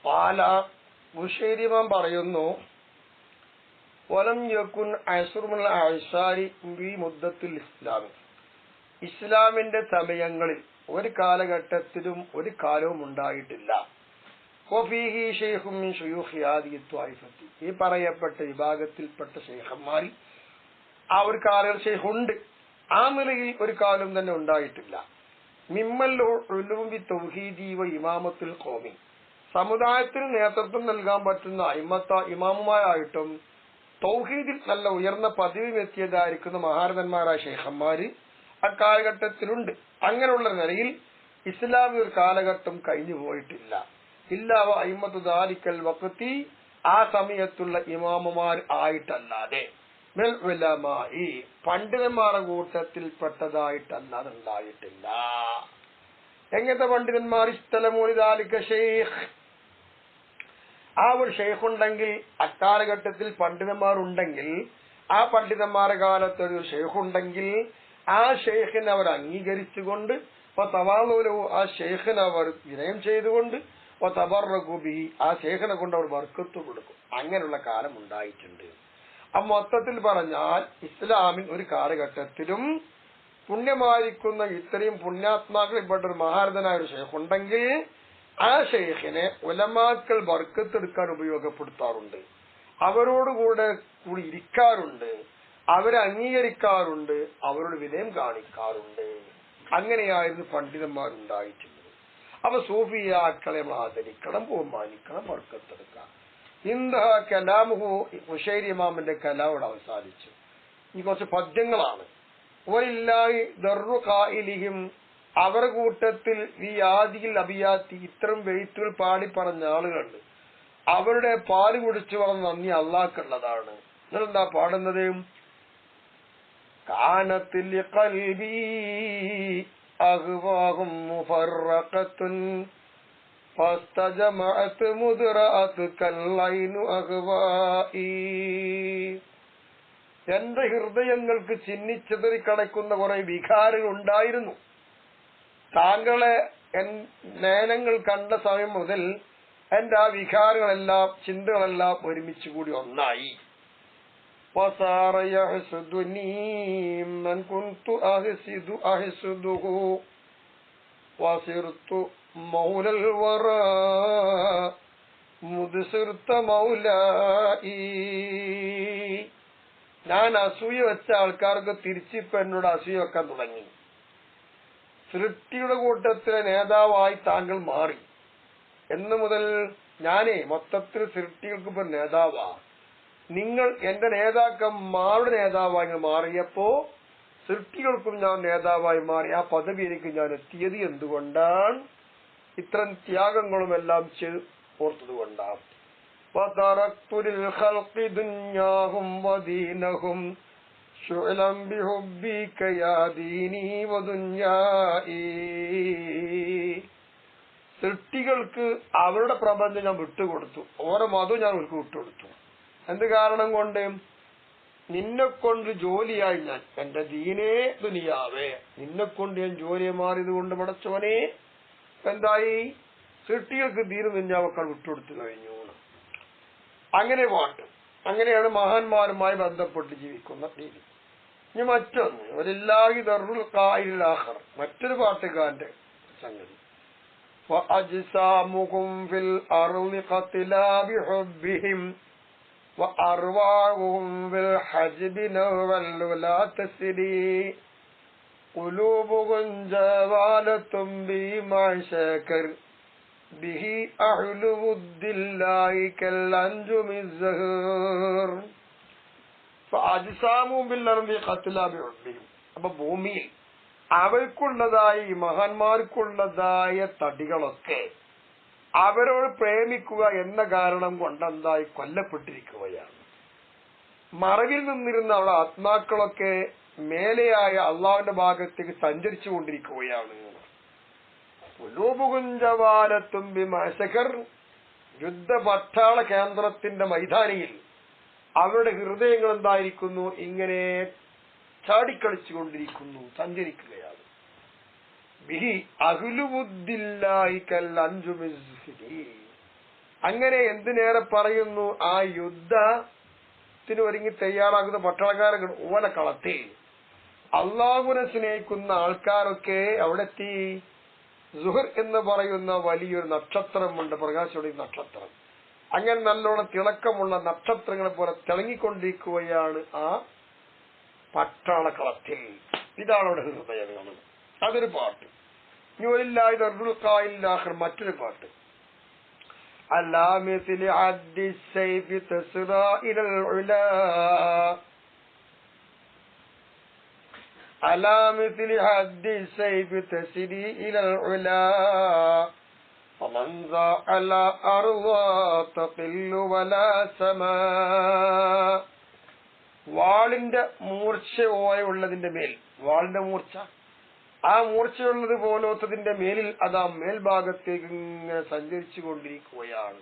പാല ബുഷൈരിമാൻ പറയുന്നു, വലം യകുൻ അസ്റുൽ അഅ്സാരി ഫീ മുദ്ദത്തിൽ ഇസ്ലാമി, ഇസ്ലാമിന്റെ സമയങ്ങളിൽ ഒരു കാലഘട്ടത്തിലും ഒരു കാലവും ഉണ്ടായിട്ടില്ല. വഫീഹി ശൈഖുൻ മിൻ ശുയൂഖി ഹാദിഹി ത്വായിഫത്തി, ഈ പറയപ്പെട്ട വിഭാഗത്തിൽപ്പെട്ട ശൈഖന്മാരിൽ ആ ഒരു കാലം ശൈഖുണ്ട്, ആ നിലയിൽ ഒരു കാലം തന്നെ ഉണ്ടായിട്ടില്ല. മിമ്മൽ ഉലൂം ബി തൗഹീദി വ ഇമാമത്തുൽ ഖൗമി, സമുദായത്തിന് നേതൃത്വം നൽകാൻ പറ്റുന്ന ഇമാമുമാരായിട്ടും തൗഹീദിൽ നല്ല ഉയർന്ന പദവി എത്തിയതായിരിക്കുന്ന മഹാരഥന്മാരായ ശൈഖന്മാര് അക്കാലഘട്ടത്തിലുണ്ട്. അങ്ങനെയുള്ള നിലയിൽ ഇസ്ലാമിക ഒരു കാലഘട്ടം കഴിഞ്ഞു പോയിട്ടില്ല. ഇല്ലാവ അയിമത്തു ദാലിക്കൽ വഖതി, ആ സമയത്തുള്ള ഇമാമുമാർ ആയിട്ടല്ലാതെ, മിൽ ഉലമായി, പണ്ഡിതന്മാരുടെ കൂട്ടത്തിൽപ്പെട്ടതായിട്ടല്ലാതെ ഉണ്ടായിട്ടില്ല. എങ്ങനത്തെ പണ്ഡിതന്മാർ? ഇസ്തലമൂലി ദാലിക ഷെയ്ഖ്, ആ ഒരു ഷെയ്ഖ് ഉണ്ടെങ്കിൽ, അക്കാലഘട്ടത്തിൽ പണ്ഡിതന്മാരുണ്ടെങ്കിൽ, ആ പണ്ഡിതന്മാരുടെ കാലത്ത് ഒരു ഷെയ്ഖ് ഉണ്ടെങ്കിൽ ആ ഷെയ്ഖിനെ അവർ അംഗീകരിച്ചുകൊണ്ട്, ആ ഷെയ്ഖിനെ അവർ വിനയം ചെയ്തുകൊണ്ട്, ആ ഷെയ്ഖിനെ കൊണ്ട് അവർ ബർക്കത്ത് കൊടുക്കും. അങ്ങനെയുള്ള കാലം ഉണ്ടായിട്ടുണ്ട്. അപ്പൊ മൊത്തത്തിൽ പറഞ്ഞാൽ ഇസ്ലാമിൽ ഒരു കാലഘട്ടത്തിലും പുണ്യമായിരിക്കുന്ന ഇത്രയും പുണ്യാത്മാക്കളിൽപ്പെട്ട ഒരു മഹാരഥനായ ഒരു ഷെയ്ഖ് ഉണ്ടെങ്കിൽ ആ ഷെയ്ഖിനെ ഉലമാക്കൾ ബർക്കത്തെടുക്കാൻ ഉപയോഗപ്പെടുത്താറുണ്ട്, അവരോടുകൂടെ കൂടി ഇരിക്കാറുണ്ട്, അവരെ അംഗീകരിക്കാറുണ്ട്, അവരോട് വിനയം കാണിക്കാറുണ്ട്. അങ്ങനെയായിരുന്നു പണ്ഡിതന്മാരുണ്ടായിട്ടുള്ളത്. അപ്പൊ സൂഫിയാക്കളെ നമ്മൾ ആദരിക്കണം, ബഹുമാനിക്കണം, ബർക്കത്തെടുക്കാം. ഇന്ദഹ കലാമുഹു, ബുശൈരി ഇമാമിന്റെ കലാമോട് അവസാനിച്ചു. ഈ കുറച്ച് പദ്യങ്ങളാണ്. വലില്ലാഹി ദർറു ഖായിലിഹിം, അവരുടെ കൂട്ടത്തിൽ ഈ ആദിയിൽ അബിയാത്തി, ഇത്തരം വെയ്ത്തുകൾ പാടി പറഞ്ഞ ആളുകളുണ്ട്. അവരുടെ പാല് കുടിച്ചു പറഞ്ഞ നന്ദി അള്ളാഹ്ക്കുള്ളതാണ്. നിങ്ങളെന്താ പാടുന്നത്? കാനത്തിൽ ഖൽബി അഹ്വാഹും മുഫറഖത്തുൻ ഫസ്തജമഅത് മുദ്റഅത് കല്ലൈനു അഹ്വാഇ, എന്റെ ഹൃദയങ്ങൾക്ക് ചിന്നിച്ചെതറി കിടക്കുന്ന കുറെ വികാരങ്ങൾ ഉണ്ടായിരുന്നു. താങ്കളെ നയനങ്ങൾ കണ്ട സമയം മുതൽ എന്റെ ആ വികാരങ്ങളെല്ലാം, ചിന്തകളെല്ലാം ഒരുമിച്ച് കൂടി ഒന്നായി. وصار يحسدني من كنت أحسده وصرت مولى الورى مذ صرت مولاي, ഞാൻ അസൂയ വെച്ച ആൾക്കാർക്ക് തിരിച്ചിപ്പോ എന്നോട് അസൂയ വെക്കാൻ തുടങ്ങി. സൃഷ്ടിയുടെ കൂട്ടത്തിലെ നേതാവായി താങ്കൾ മാറി. എന്ന് മുതൽ ഞാനേ മൊത്തത്തിൽ സൃഷ്ടികൾക്ക് ഇപ്പൊ നേതാവാ. നിങ്ങൾ എന്റെ നേതാക്കന്മാരുടെ നേതാവായി മാറിയപ്പോ സൃഷ്ടികൾക്കും ഞാൻ നേതാവായി മാറി. ആ പദവിയിലേക്ക് ഞാൻ എത്തിയത് എന്തുകൊണ്ടാണ്? ഇത്തരം ത്യാഗങ്ങളും എല്ലാം ഓർത്തതുകൊണ്ടാണ്. സൃഷ്ടികൾക്ക് അവരുടെ പ്രബന്ധം ഞാൻ വിട്ടുകൊടുത്തു, ഓരോ മതവും ഞാൻ അവർക്ക് വിട്ടുകൊടുത്തു. എന്ത് കാരണം കൊണ്ട്? നിന്നെ കൊണ്ട് ജോലിയായി ഞാൻ, എന്റെ ദീനേ ദുനിയാവേ, നിന്നെ കൊണ്ട് ഞാൻ ജോലിയെ മാറിയത് കൊണ്ട് പടച്ചവനെ എന്തായി? സൃഷ്ടികൾക്ക് ദീന ദുനിയാവക്കാൾ വിട്ടുകൊടുത്തു കഴിഞ്ഞു. അങ്ങനെ പാട്ട്. അങ്ങനെയാണ് മഹാന്മാരുമായി ബന്ധപ്പെട്ട് ജീവിക്കുന്ന രീതി. ഇനി മറ്റൊന്ന്, വലില്ലാഹി ദർറുൽ ഖായിലിൽ ആഖർ, മറ്റൊരു പാട്ടുകാരന്റെ സംഗതി. ഫഅജ്സാമുഹും ഫിൽ അർളി ഖത്ലാ ബിഹുബ്ബിഹിം وأرواحهم بالحجب نوال ولا تسري قلوبهم جوالة بما شكر به أهل ود الله كالأنجم الزهر فأجسامهم بالأرض قتلى بحبهم. അപ്പൊ ഭൂമിയിൽ അവർക്കുള്ളതായി മഹാന്മാർക്കുള്ളതായ തടികളൊക്കെ അവരോട് പ്രേമിക്കുക എന്ന കാരണം കൊണ്ടെന്തായി കൊല്ലപ്പെട്ടിരിക്കുകയാണ്. മറവിൽ നിന്നിരുന്ന അവരുടെ ആത്മാക്കളൊക്കെ മേലെയായ അള്ളാഹുവിന്റെ ഭാഗത്തേക്ക് സഞ്ചരിച്ചു കൊണ്ടിരിക്കുകയാണ്. യുദ്ധ പട്ടാള കേന്ദ്രത്തിന്റെ മൈതാനിയിൽ അവരുടെ ഹൃദയങ്ങൾ എന്തായിരിക്കുന്നു? ഇങ്ങനെ ചാടിക്കളിച്ചുകൊണ്ടിരിക്കുന്നു, സഞ്ചരിക്കുകയാണ്. ബിഹി അഹ്ലുവുദ്ദില്ലാഹി കൽ അൻജുമിസ്ഫിരി, അങ്ങനെ എന്തിനേറെ പറയുന്നു, ആ യുദ്ധത്തിന് ഒരുങ്ങി തയ്യാറാകുന്ന പട്ടാളക്കാരൻ ഓല കളത്തിൽ അള്ളാഹുവിനെ സ്നേഹിക്കുന്ന ആൾക്കാരൊക്കെ അവിടെ എത്തി. സുഹർ എന്ന് പറയുന്ന വലിയൊരു നക്ഷത്രമുണ്ട്, പ്രകാശമുള്ള നക്ഷത്രം. അങ്ങനെ നല്ലോണം തിളക്കമുള്ള നക്ഷത്രങ്ങളെ പോലെ തിളങ്ങിക്കൊണ്ടിരിക്കുകയാണ് ആ പട്ടാളക്കളത്തിൽ. ഇതാണ് അവിടെ ഹൃദയം. അതൊരു പാട്ട്. മറ്റൊരു പാട്ട്, അല്ലാമിസിലി അദ്ദി സൈഫി തസ്റാ ഇലൽ ഉലാ അലാമിസിലി അദ്ദി സൈഫി തസ്രി ഇലൽ ഉലാ ഫമൻ സാ അലാ അർവാ തഖില്ലു വലാ സമാ. വാളിന്റെ മൂർച്ചയോയുള്ളതിന്റെ മേൽ, വാളിന്റെ മൂർച്ച, ആ മൂർച്ചയുള്ളത് പോലത്തതിന്റെ മേലിൽ അതാ മേൽഭാഗത്തേക്ക് ഇങ്ങനെ സഞ്ചരിച്ചു കൊണ്ടിരിക്കുകയാണ്.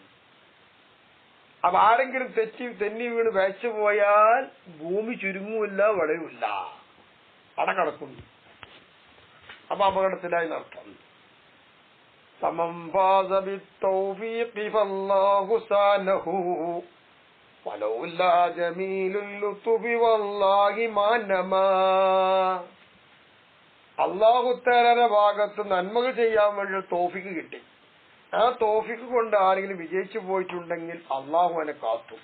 അപ്പൊ ആരെങ്കിലും തെന്നി വീണ് വേച്ചു പോയാൽ ഭൂമി ചുരുങ്ങുമില്ല, വളരില്ല, അടക്കടക്കുന്നു. അപ്പൊ അപകടത്തിലായി നടത്താം. അള്ളാഹുത്താലയുടെ ഭാഗത്ത് നന്മകൾ ചെയ്യാൻ വേണ്ടി തോഫിക്ക് കിട്ടി. ആ തോഫിക്ക് കൊണ്ട് ആരെങ്കിലും വിജയിച്ചു പോയിട്ടുണ്ടെങ്കിൽ അള്ളാഹു അവനെ കാത്തു.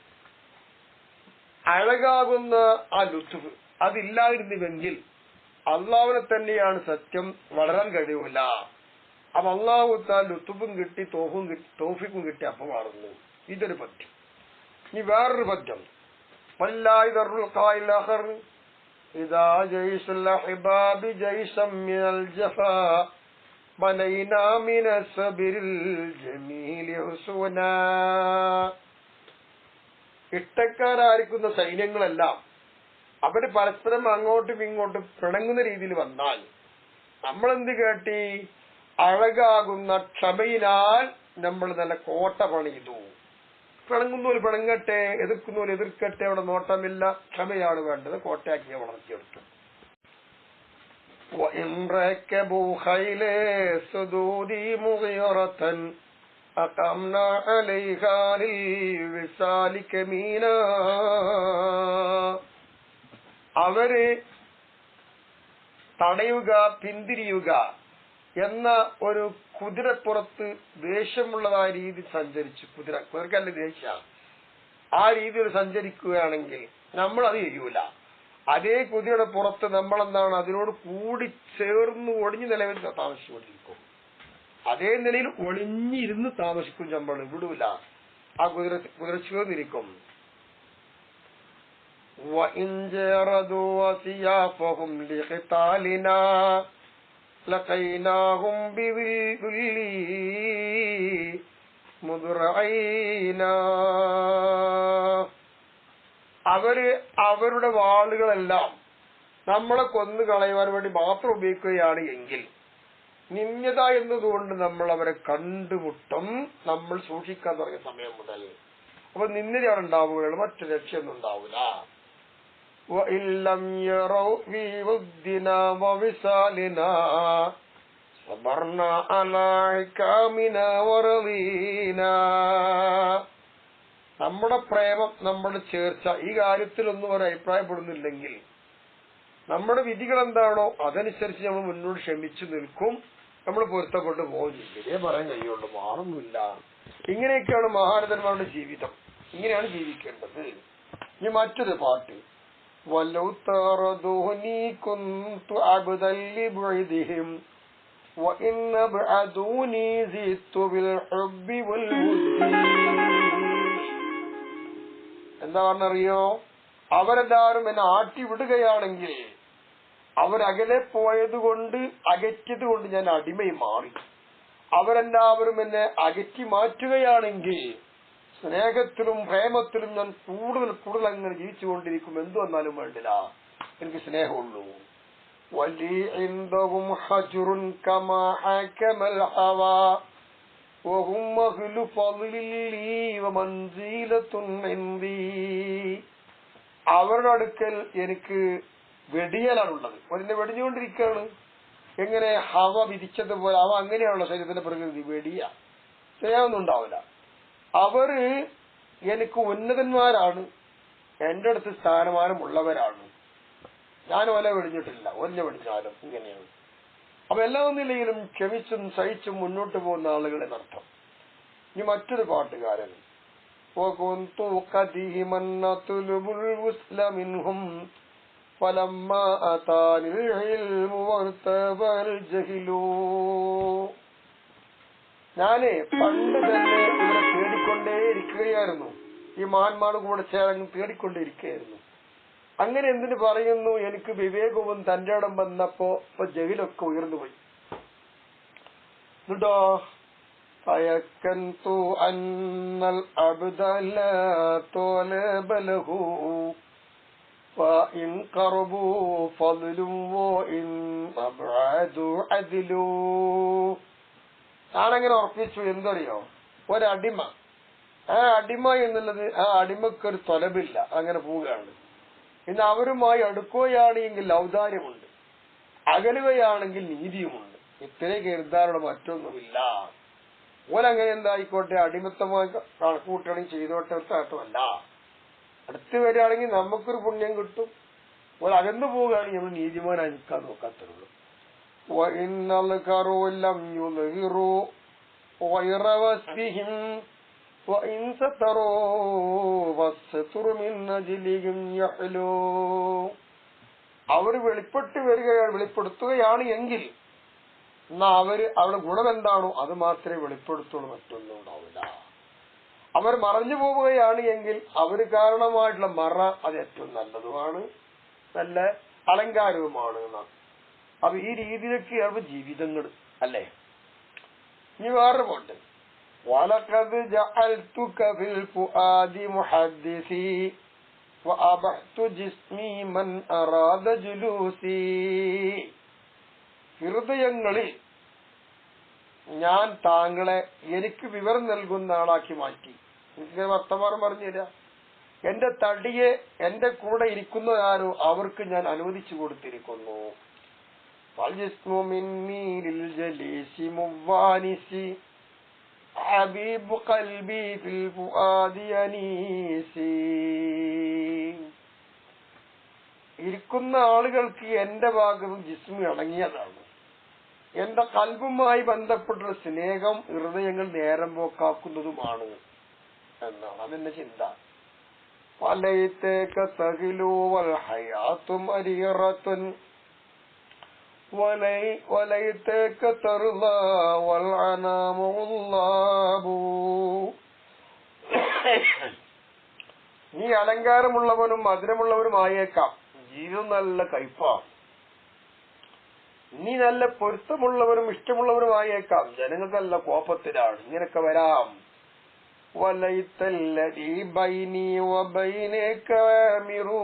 അഴകാകുന്ന ആ ലുത്തുഫ് അതില്ലായിരുന്നുവെങ്കിൽ അള്ളാഹുവിനെ തന്നെയാണ് സത്യം, വളരാൻ കഴിയൂല. അപ്പൊ അള്ളാഹുത്താൽ ലുത്തുഫും കിട്ടി, തോഫിക്കും കിട്ടി, അപ്പൊ മാറുന്നു. ഇതൊരു പദ്യം. ഇനി വേറൊരു പദ്യം, വല്ലാഹി ദർറുൽ ഖായിൽ ആഖർ ഇദാ ജയ്സുൽ അഹ്ബാബി ജയ്സം മിനൽ ജഫാ ബനൈനാ മിനസ് സബിരിൽ ജമീലി ഹുസ്നാ. ഇട്ടക്കാരായിരിക്കുന്ന സൈന്യങ്ങളെല്ലാം അവര് പരസ്പരം അങ്ങോട്ടും ഇങ്ങോട്ടും പിണങ്ങുന്ന രീതിയിൽ വന്നാൽ നമ്മളെന്ത് കേട്ടി, അഴകാകുന്ന ക്ഷമയിനാൽ നമ്മൾ നല്ല കോട്ട പണിതു. പിണങ്ങുന്നവര് പിണങ്ങട്ടെ, എതിർക്കുന്നവര് എതിർക്കട്ടെ, അവിടെ നോട്ടമില്ല, ക്ഷമയാണ് വേണ്ടത്. കോട്ടയാക്കിയ വളർത്തിയെടുത്തു. അവര് തടയുക, പിന്തിരിയുക എന്ന ഒരു കുതിരപ്പുറത്ത് ദേഷ്യമുള്ളതായ രീതി സഞ്ചരിച്ചു. കുതിരക്കല്ല ദേഷ്യ, ആ രീതിയിൽ സഞ്ചരിക്കുകയാണെങ്കിൽ നമ്മൾ അത് ചെയ്യൂല. അതേ കുതിരയുടെ പുറത്ത് നമ്മളെന്താണ് അതിനോട് കൂടി ചേർന്ന് ഒളിഞ്ഞു നിലവിൽ താമസിച്ചുകൊണ്ടിരിക്കും. അതേ നിലയിൽ ഒളിഞ്ഞിരുന്ന് താമസിക്കും. നമ്മൾ വിടൂല, ആ കുതിര ചേർന്നിരിക്കും. ലഖൈനാഹും ബിവില്ലി മുദ്റഈന. അവരുടെ വാളുകളെല്ലാം നമ്മളെ കൊന്നു കളയുവാൻ വേണ്ടി മാത്രം ഉപയോഗിക്കുകയാണ് എങ്കിൽ നിന്യത എന്നതുകൊണ്ട് നമ്മൾ അവരെ കണ്ടുമുട്ടും. നമ്മൾ സൂക്ഷിക്കാൻ തുടങ്ങിയ സമയം മുതൽ അപ്പൊ നിന്യത അവിടെ ഉണ്ടാവുകയുള്ളൂ, മറ്റു രക്ഷയൊന്നും ഉണ്ടാവില്ല. وَإِلَّمْ يَرَوْا فِي وُدِّنَا وَوِصَالِنَا صَبَرْنَا عَلَى حِكَامِنَا وَرَضِينَا. നമ്മുടെ പ്രേമം, നമ്മുടെ ചേർച്ച, ഈ കാര്യത്തിലൊന്നും ഒരു അഭിപ്രായപ്പെടുന്നില്ലെങ്കിൽ നമ്മുടെ വിധികൾ എന്താണോ അതനുസരിച്ച് നമ്മൾ മുന്നോട്ട് ക്ഷമിച്ചു നിൽക്കും, നമ്മൾ പൊരുത്തപ്പെട്ടു പോകും. ഇതേ പറയാൻ കഴിയുള്ളൂ, മാറുന്നില്ല. ഇങ്ങനെയൊക്കെയാണ് മഹാരഥന്മാരുടെ ജീവിതം, ഇങ്ങനെയാണ് ജീവിക്കേണ്ടത്. ഇനി മറ്റൊരു പാട്ട്, وَلَوْ طَرَدُونِي كُنْتُ عَبْدًا لِبُعْدِهِمْ وَإِنْ أَبْعَدُونِي زِدْتُ بِالْحُبِّ وَالْوُدِّ. എന്താ പറഞ്ഞറിയോ, അവരെല്ലാവരും എന്നെ ആട്ടി വിടുകയാണെങ്കിൽ, അവരകലെ പോയതുകൊണ്ട് അകറ്റിയത് കൊണ്ട് ഞാൻ അടിമയും മാറി. അവരെല്ലാവരും എന്നെ അകറ്റി മാറ്റുകയാണെങ്കിൽ സ്നേഹത്തിലും പ്രേമത്തിലും ഞാൻ കൂടുതൽ അങ്ങനെ ജീവിച്ചുകൊണ്ടിരിക്കും. എന്തു വന്നാലും വേണ്ടില്ല, എനിക്ക് സ്നേഹമുള്ളൂ. വലി ഇൻദഹും ഹജ്റുൻ കമാ ഹകമൽ ഹവാ വഹും അഹ്ലു ഫളിലി വമൻസിലത്തുൻ ഇൻദി. അവരുടെ അടുക്കൽ എനിക്ക് വെടിയലാണുള്ളത്. ഒരെന്നെ വെടിഞ്ഞുകൊണ്ടിരിക്കുകയാണ്. എങ്ങനെ ഹവ വിധിച്ചതുപോലെ, അവ അങ്ങനെയാണല്ലോ ശരീരത്തിന്റെ പ്രകൃതി, വെടിയ, സ്നേഹമൊന്നും ഉണ്ടാവില്ല. അവര് എനിക്ക് ഉന്നതന്മാരാണ്, എന്റെ അടുത്ത് സ്ഥാനമാനമുള്ളവരാണ്. ഞാൻ ഒല വെടിഞ്ഞിട്ടില്ല, ഒല്ല വെടിഞ്ഞാലും ഇങ്ങനെയാണ്. അപ്പൊ എല്ലാ ഒന്നില്ലെങ്കിലും ക്ഷമിച്ചും സഹിച്ചും മുന്നോട്ട് പോകുന്ന ആളുകളെ അർത്ഥം. ഇനി മറ്റൊരു പാട്ടുകാരൻ, ഞാന് പണ്ട് തന്നെ ഇവരെ തേടിക്കൊണ്ടേയിരിക്കുകയായിരുന്നു, ഈ മഹാന്മാർ കൂടെ ചേർന്ന് തേടിക്കൊണ്ടേയിരിക്കുകയായിരുന്നു. അങ്ങനെ എന്തിനു പറയുന്നു, എനിക്ക് വിവേകവും തന്റെ ഇടം വന്നപ്പോ ഇപ്പൊ ജയിലൊക്കെ ഉയർന്നുപോയി. എന്നിട്ടോ فيكنت أن العبد لا طلب له وإن قربوا فضل وإن أبعدوا عدل. ഞാനങ്ങനെ ഉറപ്പിച്ചു. എന്തറിയോ, ഒരടിമ, ആ അടിമ എന്നുള്ളത് ആ അടിമക്കൊരു തൊലബില്ല, അങ്ങനെ പോവുകയാണ്. ഇന്ന് അവരുമായി അടുക്കുകയാണെങ്കിൽ ഔദാര്യമുണ്ട്, അകലുകയാണെങ്കിൽ നീതിയുമുണ്ട്. ഇത്രയും കരുതാനുള്ള മറ്റൊന്നുമില്ല. ഓലങ്ങനെ എന്തായിക്കോട്ടെ, അടിമത്തമായി കണക്കൂട്ടുകയാണെങ്കിൽ ചെയ്തോട്ടെ, അർത്ഥമല്ല. അടുത്ത് വരികയാണെങ്കിൽ നമുക്കൊരു പുണ്യം കിട്ടും. ഓല അകന്നു പോവുകയാണെങ്കിൽ നമ്മൾ നീതിമാനായി നിൽക്കാൻ നോക്കാത്തുള്ളൂ. അവർ വെളിപ്പെടുത്തുകയാണ് എങ്കിൽ എന്നാ അവരുടെ ഗുണം എന്താണോ അത് മാത്രമേ വെളിപ്പെടുത്തുള്ളൂ, മറ്റൊന്നും ഉണ്ടാവില്ല. അവർ മറഞ്ഞു പോവുകയാണ് എങ്കിൽ അവർ കാരണമായിട്ടുള്ള മറ അത് ഏറ്റവും നല്ലതുമാണ്, നല്ല അലങ്കാരവുമാണ് എന്നാണ്. അപ്പൊ ഈ രീതിയിലൊക്കെയാണ് ജീവിതങ്ങൾ, അല്ലേ? ഇനി വേറെ പോട്ടെ. وَلَقَدْ جَعَلْتُكَ فِي الْفُؤَادِ مُحَدِّثِي وَأَبَحْتُ جِسْمِي مَنْ أَرَادَ جُلُوسِي. ഹൃദയങ്ങളിൽ ഞാൻ താങ്കളെ എനിക്ക് വിവരം നൽകുന്ന ആളാക്കി മാറ്റി. എനിക്ക് വർത്തമാനം പറഞ്ഞുതരാ. എന്റെ തടിയെ എന്റെ കൂടെ ഇരിക്കുന്നതാരോ അവർക്ക് ഞാൻ അനുവദിച്ചു കൊടുത്തിരിക്കുന്നു. ഇരിക്കുന്ന ആളുകൾക്ക് എന്റെ ഭാഗം ജിസ്മി അടങ്ങിയതാണ്. എന്റെ കൽബുമായി ബന്ധപ്പെട്ട സ്നേഹം ഹൃദയങ്ങൾ നേരം പോക്കാക്കുന്നതുമാണ് എന്നാണ് അതിന്റെ ചിന്ത. വലൈതക തഖിലു വൽ ഹയാതും അരിറത്തുൻ വലൈതക തർളാ വൽ അനാമു അല്ലാഹു. നീ അലങ്കാരമുള്ളവനും മധുരമുള്ളവനുമായേക്കാം, ജീവിതം നല്ല കയ്പാണ്. നീ നല്ല പൊരുത്തമുള്ളവരും ഇഷ്ടമുള്ളവരുമായേക്കാം, ജനങ്ങൾക്ക് നല്ല കോപത്തിലാണ്. ഇങ്ങനൊക്കെ വരാം. വലൈതല്ലദീ ബൈനി വബൈനക ആമിറു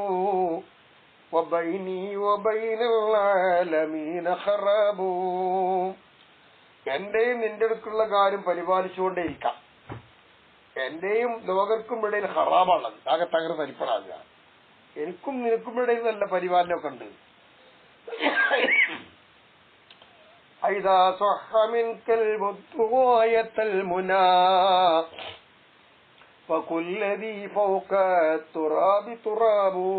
വബൈനി വബൈനൽ ആലമീന ഖറബു. എന്റെയും നിന്റെ അടുക്കുള്ള കാര്യം പരിപാലിച്ചുകൊണ്ടേയിരിക്കാം, എന്റെയും ലോകർക്കും ഇടയിൽ ഹറാബാണത്, ആകെ തകർ തരിപ്പടാകുക. എനിക്കും നിനക്കും ഇടയിൽ നല്ല പരിപാലനമൊക്കെ ഉണ്ട്. ഐദാ സ്വഹ മിൻകൽ മുദ്ഗായത്തൽ മുനാ ഫകുല്ലദീ ഫൗക തുറാബി തുറാബു.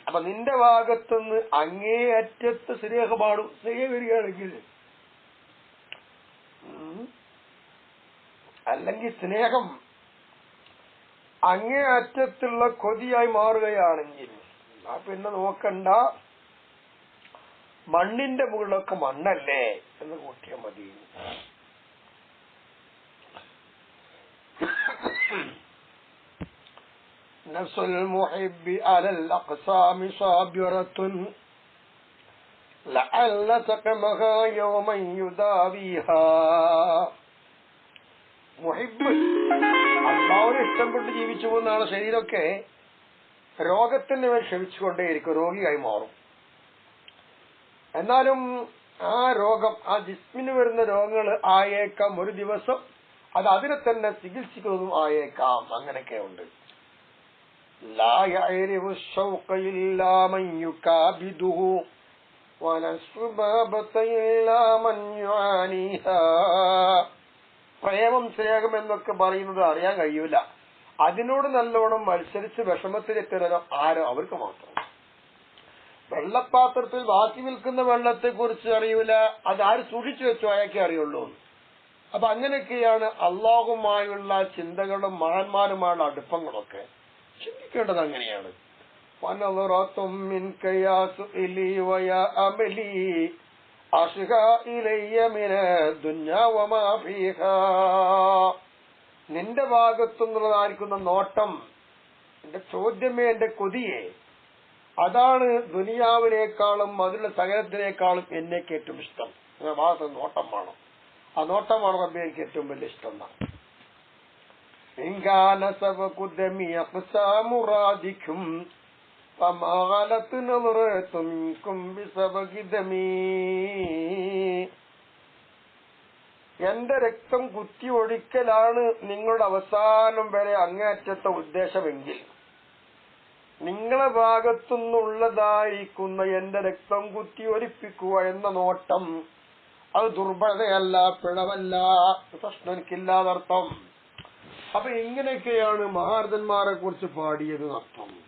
അപ്പൊ നിന്റെ ഭാഗത്തുനിന്ന് അങ്ങേ അറ്റത്ത് സ്നേഹമാടും, സ്നേഹം വരികയാണെങ്കിൽ, അല്ലെങ്കിൽ സ്നേഹം അങ്ങേ അറ്റത്തുള്ള കൊതിയായി മാറുകയാണെങ്കിൽ പിന്നെ നോക്കണ്ട, മണ്ണിന്റെ മുകളിലൊക്കെ മണ്ണല്ലേ എന്ന് കൂട്ടിയാൽ മതി. നഫ്സുൽ മുഹിബ്ബി അലൽ അഖ്സാമി സാബിറത്തുൻ ലഅല്ല സഖമഹാ യൗമൻ യുദാവിഹാ. മുഹിബ്ബ് അല്ലാഹുവിനെ ഇഷ്ടപ്പെട്ട് ജീവിച്ചു പോകുന്ന ആളെ ശരീരമൊക്കെ രോഗത്തിന് മേൽ ക്ഷമിച്ചുകൊണ്ടേയിരിക്കും, രോഗിയായി മാറും. എന്നാലും ആ രോഗം, ആ ജിസ്മിന് വരുന്ന രോഗങ്ങൾ ആയേക്കാം ഒരു ദിവസം, അത് അതിനെ തന്നെ ചികിത്സിക്കുന്നതും ആയേക്കാം. അങ്ങനെയൊക്കെ ഉണ്ട്. ലാ യഅരിഫു ശൗഖ ഇല്ലാ മൻ യുകാബിദുഹു പ്രേമം സ്നേഹം എന്നൊക്കെ പറയുന്നത് അറിയാൻ കഴിയൂല. അതിനോട് നല്ലോണം മത്സരിച്ച് വിഷമത്തിലെത്തുന്നവരോ ആരോ അവർക്ക് മാത്രം. വെള്ളപ്പാത്രത്തിൽ ബാക്കി നിൽക്കുന്ന വെള്ളത്തെ കുറിച്ച് അറിയൂല, അത് ആര് സൂക്ഷിച്ചു വെച്ചോ അയാൾക്കേ അറിയുള്ളൂ. അപ്പൊ അങ്ങനെയൊക്കെയാണ് അള്ളാഹുമായുള്ള ചിന്തകളും മഹാന്മാരുമായുള്ള അടുപ്പങ്ങളൊക്കെ. ചിന്തിക്കേണ്ടത് അങ്ങനെയാണ്. നിന്റെ ഭാഗത്തുനിന്നുള്ളതായിരിക്കുന്ന നോട്ടം, എന്റെ ചോദ്യമേ, എന്റെ കൊതിയെ, അതാണ് ദുനിയാവിനേക്കാളും അതിലുള്ള സകലത്തിനേക്കാളും എന്നേക്ക് ഏറ്റവും ഇഷ്ടം. ഭാഗത്ത് നോട്ടം വേണം. ആ നോട്ടമാണ് റബ്ബേ എനിക്ക് ഏറ്റവും വലിയ ഇഷ്ടം. എന്റെ രക്തം കുത്തി ഒഴിക്കലാണ് നിങ്ങളുടെ അവസാനം വരെ അങ്ങേയറ്റത്തെ ഉദ്ദേശമെങ്കിൽ, നിങ്ങളെ ഭാഗത്തുനിന്നുള്ളതായിരിക്കുന്ന എന്റെ രക്തം കുത്തി ഒലിപ്പിക്കുക എന്ന നോട്ടം അത് ദുർബലതയല്ല, പിഴവല്ല, പ്രശ്നം എനിക്കില്ലാതർത്ഥം. അപ്പൊ ഇങ്ങനെയൊക്കെയാണ് മഹാരഥന്മാരെ കുറിച്ച് പാടിയത് അർത്ഥം.